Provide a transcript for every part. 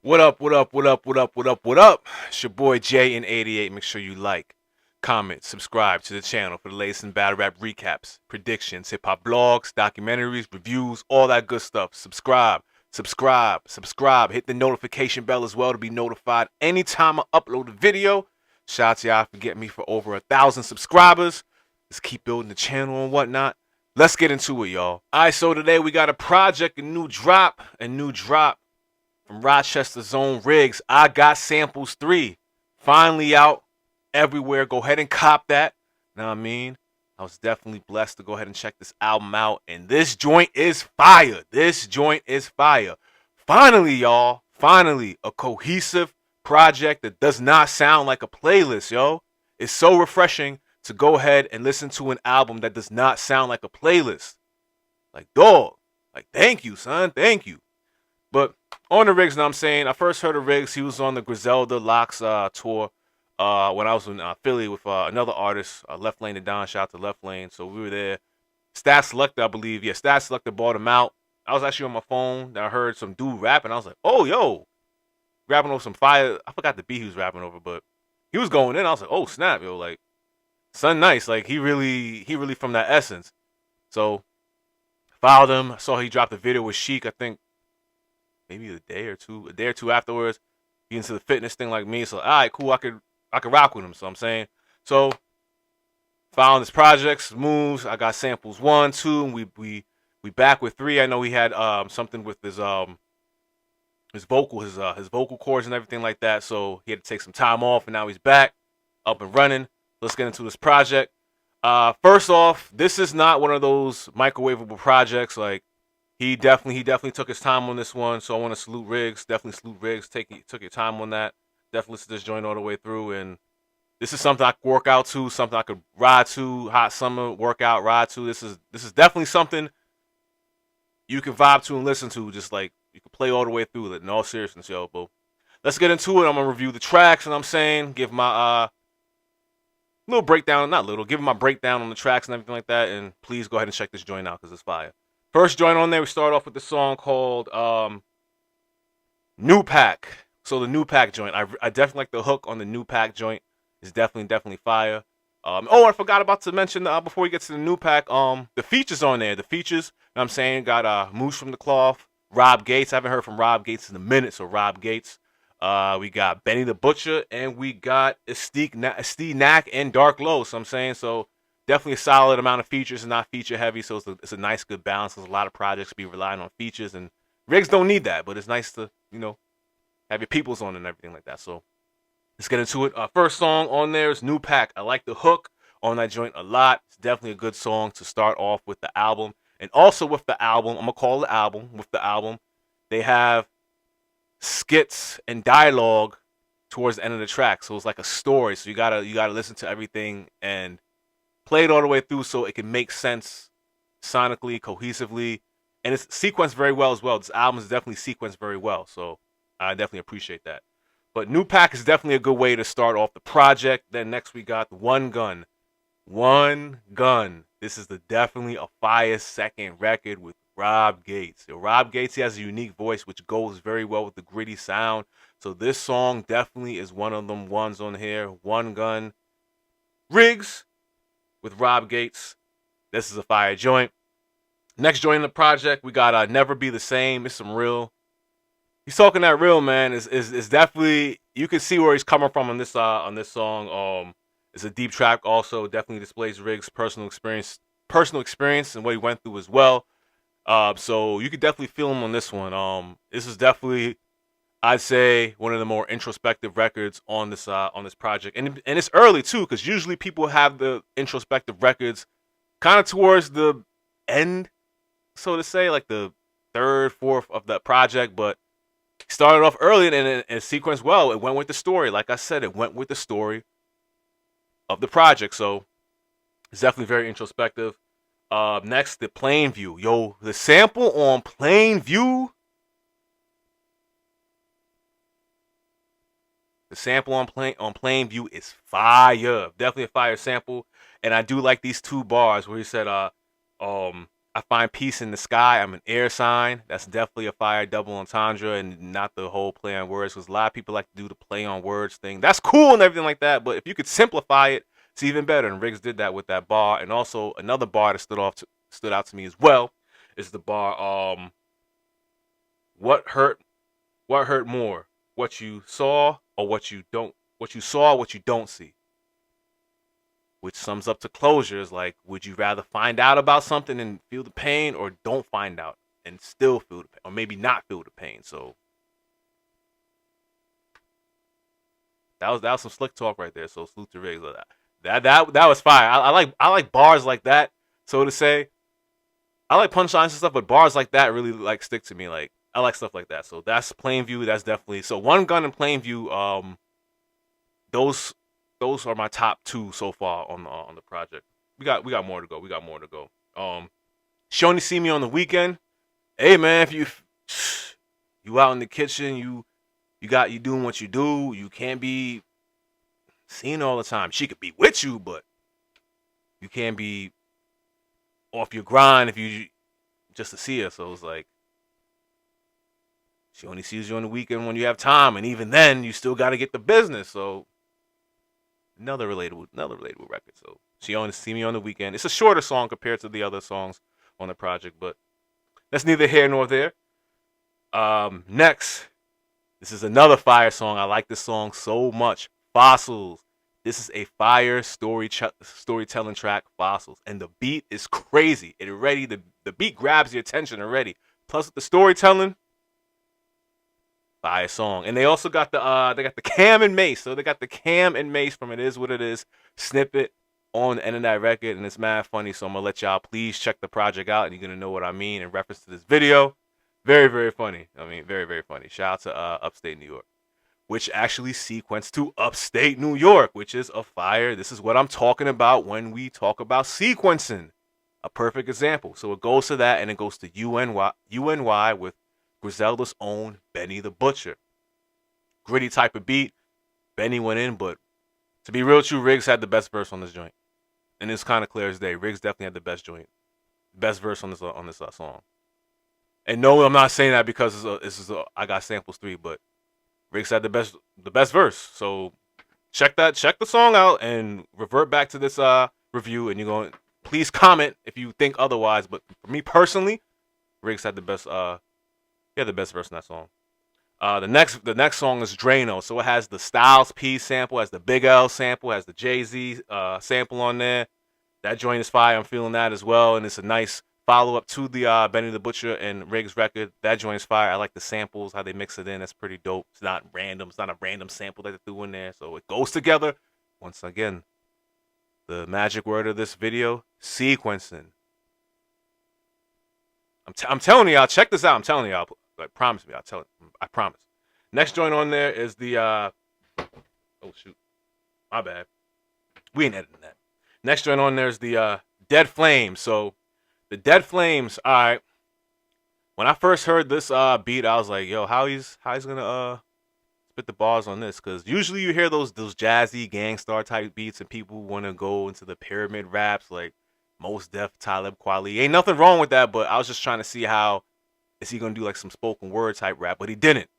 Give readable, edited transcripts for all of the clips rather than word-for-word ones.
What up, what up, what up, what up, what up, what up? It's your boy Jay in 88. Make sure you like, comment, subscribe to the channel for the latest in battle rap recaps, predictions, hip hop blogs, documentaries, reviews, all that good stuff. Subscribe, subscribe, subscribe. Hit the notification bell as well to be notified anytime I upload a video. Shout out to y'all for getting me for over 1,000 subscribers. Let's keep building the channel and whatnot. Let's get into it, y'all. Alright, so today we got a project, a new drop from Rochester's own RIGS. I Got Samples 3. Finally out everywhere. Go ahead and cop that. Know what I mean? I was definitely blessed to go ahead and check this album out. And this joint is fire. This joint is fire. Finally, y'all. Finally, a cohesive project that does not sound like a playlist, yo. It's so refreshing to go ahead and listen to an album that does not sound like a playlist. Like, dog. Like, thank you, son. Thank you. But on the RIGS, know what I'm saying? I first heard of RIGS. He was on the Griselda Locks tour when I was in Philly with another artist, Left Lane to Don. Shout out to Left Lane. So we were there. Stat Selector, I believe. Yeah, Stat Selector bought him out. I was actually on my phone. I heard some dude rapping. I was like, oh, yo. Rapping over some fire. I forgot the beat he was rapping over, but he was going in. I was like, oh, snap, yo. Like, son nice. Like, he really from that essence. So, followed him. Saw he dropped a video with Sheik, I think, maybe a day or two afterwards. He into the fitness thing like me, so all right, cool. I could rock with him. So I'm saying, so following his projects, moves. I got samples 1, 2, and we back with 3. I know he had something with his vocal cords and everything like that. So he had to take some time off, and now he's back, up and running. Let's get into this project. First off, this is not one of those microwavable projects. Like, he definitely took his time on this one, so I want to salute RIGS. Definitely salute RIGS. Took your time on that. Definitely listen to this joint all the way through, and this is something I could work out to, something I could ride to, hot summer workout ride to. This is definitely something you can vibe to and listen to, just like you can play all the way through it. In all seriousness, yo, but let's get into it. I'm gonna review the tracks, and I'm saying give my little breakdown, not little, give my breakdown on the tracks and everything like that, and please go ahead and check this joint out because it's fire. First joint on there, we start off with the song called New Pack. So the New Pack joint, I definitely like the hook on the New Pack joint. It's definitely fire. Oh, I forgot about to mention before we get to the New Pack, the features on there. The features, you know what I'm saying, got Moose from the Cloth, Rob Gates. I haven't heard from Rob Gates in a minute, so Rob Gates. We got Benny the Butcher, and we got Steve Knack and Dark Low. So I'm saying, so definitely a solid amount of features and not feature heavy. So it's a nice, good balance. There's a lot of projects be relying on features, and RIGS don't need that, but it's nice to, have your peoples on and everything like that. So let's get into it. First song on there is New Pack. I like the hook on that joint a lot. It's definitely a good song to start off with the album. And also with the album, I'm going to call the album, with the album, they have skits and dialogue towards the end of the track. So it's like a story. So you gotta listen to everything and play it all the way through so it can make sense sonically, cohesively, and it's sequenced very well as well. This album is definitely sequenced very well, so I definitely appreciate that. But New Pack is definitely a good way to start off the project. Then next we got One Gun. One Gun. This is definitely a fire second record with Rob Gates. Rob Gates, he has a unique voice which goes very well with the gritty sound. So this song definitely is one of them ones on here. One Gun. RIGS with Rob Gates. This is a fire joint. Next joint in the project, we got Never Be the Same. It's some real. He's talking that real, man. Is definitely, you can see where he's coming from on this song. It's a deep track. Also, definitely displays RIGS' personal experience and what he went through as well. So you could definitely feel him on this one. This is definitely, I'd say, one of the more introspective records on this project, and it's early too, because usually people have the introspective records kind of towards the end, so to say, like the third, fourth of the project, but started off early and it sequenced well. It went with the story. Like I said, it went with the story of the project. So it's definitely very introspective. Next, the Plain View. Yo, the sample on Plain View. The sample on Plain View is fire. Definitely a fire sample. And I do like these two bars where he said, I find peace in the sky. I'm an air sign. That's definitely a fire double entendre and not the whole play on words. Because a lot of people like to do the play on words thing. That's cool and everything like that. But if you could simplify it, it's even better. And RIGS did that with that bar. And also another bar that stood out to me as well is the bar. What hurt? What hurt more? What you saw or what you don't? What you saw, what you don't see. Which sums up to closure is like, would you rather find out about something and feel the pain, or don't find out and still feel the pain, or maybe not feel the pain? So that was some slick talk right there. So salute to Riggs. That was fire. I like bars like that. So to say, I like punchlines and stuff, but bars like that really like stick to me. Like I like stuff like that. So that's Plainview. That's definitely so. One Gun and Plainview. Those those are my top two so far on the project. We got more to go. We got more to go. She Only See Me on the Weekend. Hey man, if you out in the kitchen, you doing what you do. You can't be seen all the time. She could be with you, but you can't be off your grind if you just to see her. So it's like she only sees you on the weekend when you have time, and even then, you still got to get the business. So another relatable record. So She Only See Me on the Weekend. It's a shorter song compared to the other songs on the project, but that's neither here nor there. Next, this is another fire song. I like this song so much. Fossils. This is a fire storytelling track, Fossils, and the beat is crazy. The beat grabs your attention already. Plus with the storytelling, fire song. And they also got the Cam and Mace. So they got the Cam and Mace from It Is What It Is snippet on the end of that record, and it's mad funny. So I'm gonna let y'all please check the project out, and you're gonna know what I mean in reference to this video. Very, very funny. I mean, very, very funny. Shout out to Upstate New York, which actually sequenced to Upstate New York, which is a fire. This is what I'm talking about when we talk about sequencing. A perfect example. So it goes to that, and it goes to UNY with Griselda's own Benny the Butcher. Gritty type of beat. Benny went in, but to be real with you, RIGZ had the best verse on this joint. And it's kind of clear as day. RIGZ definitely had the best verse on this song. And no, I'm not saying that because I got samples 3, but RIGZ had the best verse. So check the song out and revert back to this review, and you're going please comment if you think otherwise. But for me personally, RIGZ had the best verse in that song. The next song is Drano. So it has the Styles P sample, has the Big L sample, has the Jay-Z sample on there. That joint is fire. I'm feeling that as well, and it's a nice follow-up to the Benny the Butcher and RIGZ record. That joint is fire. I like the samples, how they mix it in. That's pretty dope. It's not random. It's not a random sample that they threw in there. So it goes together. Once again, the magic word of this video, sequencing. I'm telling y'all, check this out. I'm telling y'all. Like, promise me. I promise. Next joint on there is the oh shoot. My bad. We ain't editing that. Next joint on there is the Dead Flames. So the Dead Flames, alright. When I first heard this beat, I was like, yo, how he's gonna spit the bars on this? Cause usually you hear those jazzy gangstar type beats and people wanna go into the pyramid raps like Mos Def, Talib Kweli. Ain't nothing wrong with that, but I was just trying to see how is he gonna do like some spoken word type rap, but he didn't.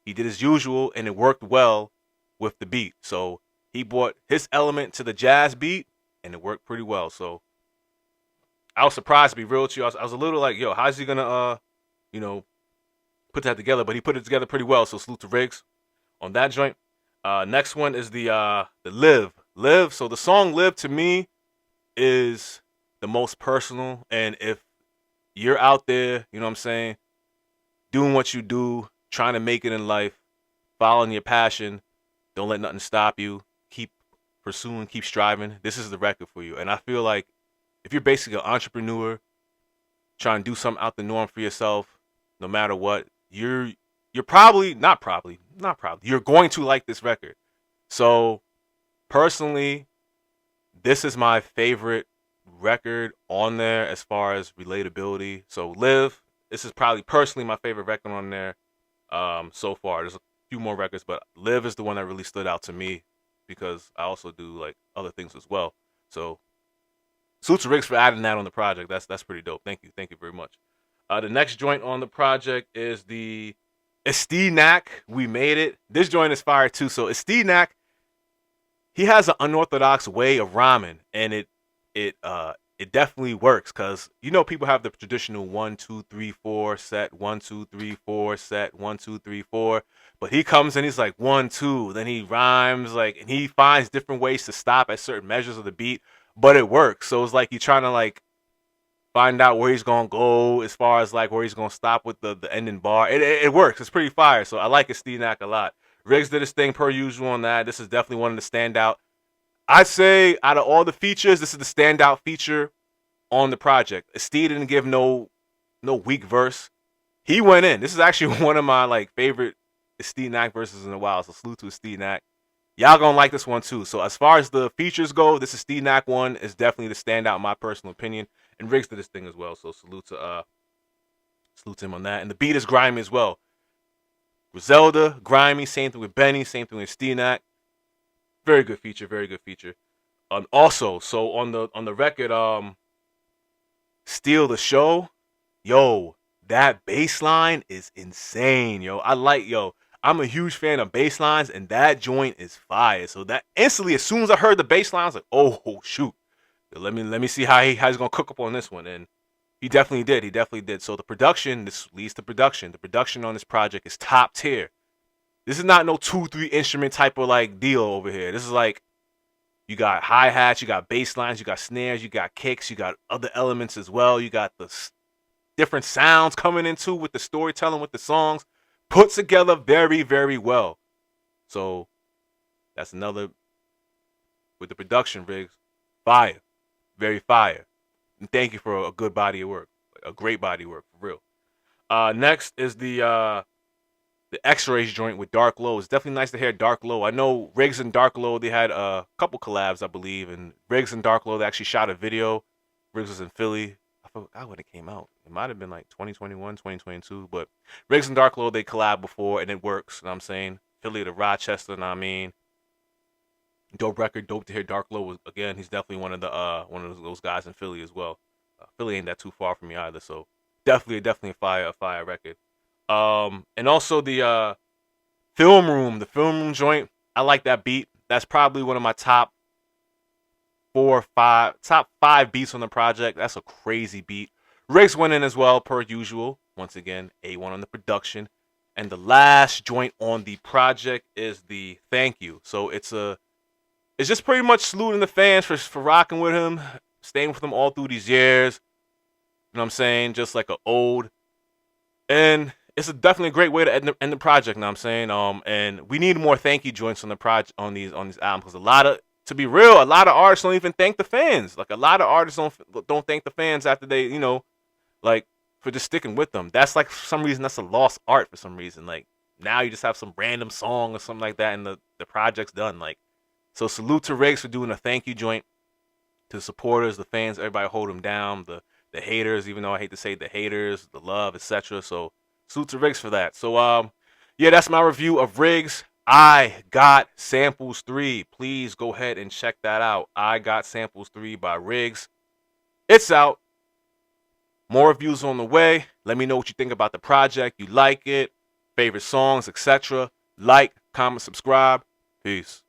He did his usual and it worked well with the beat. So he brought his element to the jazz beat and it worked pretty well. So I was surprised, to be real with you. I was a little like, yo, how's he gonna put that together? But he put it together pretty well. So salute to RIGZ on that joint. Next one is the Live. Live. So the song Live to me is the most personal. And if you're out there, you know what I'm saying, doing what you do, trying to make it in life, following your passion, don't let nothing stop you. Keep pursuing, keep striving. This is the record for you. And I feel like if you're basically an entrepreneur trying to do something out the norm for yourself, no matter what, you're probably not you're going to like this record. So personally, this is my favorite record on there as far as relatability. So Live, this is probably personally my favorite record on there so far. There's a few more records, but Live is the one that really stood out to me because I also do like other things as well. So Salute to RIGS for adding that on the project. That's pretty dope. Thank you very much. The next joint on the project is the Esteenac. We made it. This joint is fire too. So Esteenac, he has an unorthodox way of rhyming, and it definitely works because you know people have the traditional 1 2 3 4 set, 1 2 3 4 set, 1 2 3 4, but he comes in, he's like 1 2, then he rhymes like, and he finds different ways to stop at certain measures of the beat, but it works. So it's like you're trying to like find out where he's gonna go as far as like where he's gonna stop with the ending bar. It works. It's pretty fire. So I like Esteenac a lot. RIGZ did his thing per usual on that. This is definitely one of the standout. I'd say out of all the features, this is the standout feature on the project. Estee didn't give no weak verse. He went in. This is actually one of my like favorite Esteenac verses in a while. So salute to Esteenac. Y'all gonna like this one too. So as far as the features go, this Esteenac one is definitely the standout in my personal opinion. And RIGZ did this thing as well. So salute to him on that. And the beat is grimy as well. Griselda, grimy, same thing with Benny, same thing with Steenac. Very good feature, very good feature. Also, so on the record, Steal the Show, yo, that bass line is insane, yo. I'm a huge fan of bass lines, and that joint is fire. So that instantly, as soon as I heard the bass line, I was like, oh shoot. Let me see how he's gonna cook up on this one. And he definitely did. He definitely did. So the production, this leads to production. The production on this project is top tier. This is not no 2-3 instrument type of like deal over here. This is like you got hi-hats, you got bass lines, you got snares, you got kicks, you got other elements as well. You got the different sounds coming into with the storytelling, with the songs, put together very, very well. So that's another with the production, RIGZ. Fire. Very fire. And thank you for a good body of work. A great body of work, for real. Next is the X-Rays joint with Dark Low. It's definitely nice to hear Dark Low. I know RIGZ and Dark Low, they had a couple collabs, I believe. And RIGZ and Dark Low, they actually shot a video. RIGZ was in Philly. I forgot when it came out. It might have been like 2021, 2022. But RIGZ and Dark Low, they collabed before, and it works. You know what I'm saying? Philly to Rochester, you know what I mean? Dope record, dope to hear Dark Low again. He's definitely one of those guys in Philly as well. Philly ain't that too far from me either, so definitely a fire record. And also the film room joint. I like that beat. That's probably one of my top 5 beats on the project. That's a crazy beat. RIGZ went in as well per usual. Once again, A1 on the production. And the last joint on the project is the Thank You. So it's just pretty much saluting the fans for rocking with him, staying with him all through these years. You know what I'm saying? Just like an ode. And it's definitely a great way to end the project, you know what I'm saying? And we need more thank you joints on the project on these albums, because to be real, a lot of artists don't even thank the fans. Like a lot of artists don't thank the fans after they, like for just sticking with them. That's like for some reason that's a lost art for some reason. Like now you just have some random song or something like that and the project's done. Like, so salute to RIGZ for doing a thank you joint to the supporters, the fans, everybody hold them down, the haters, even though I hate to say the haters, the love, etc. So salute to RIGZ for that. So yeah, that's my review of RIGZ. I Got Samples 3. Please go ahead and check that out. I Got Samples 3 by RIGZ. It's out. More reviews on the way. Let me know what you think about the project. You like it, favorite songs, etc. Like, comment, subscribe. Peace.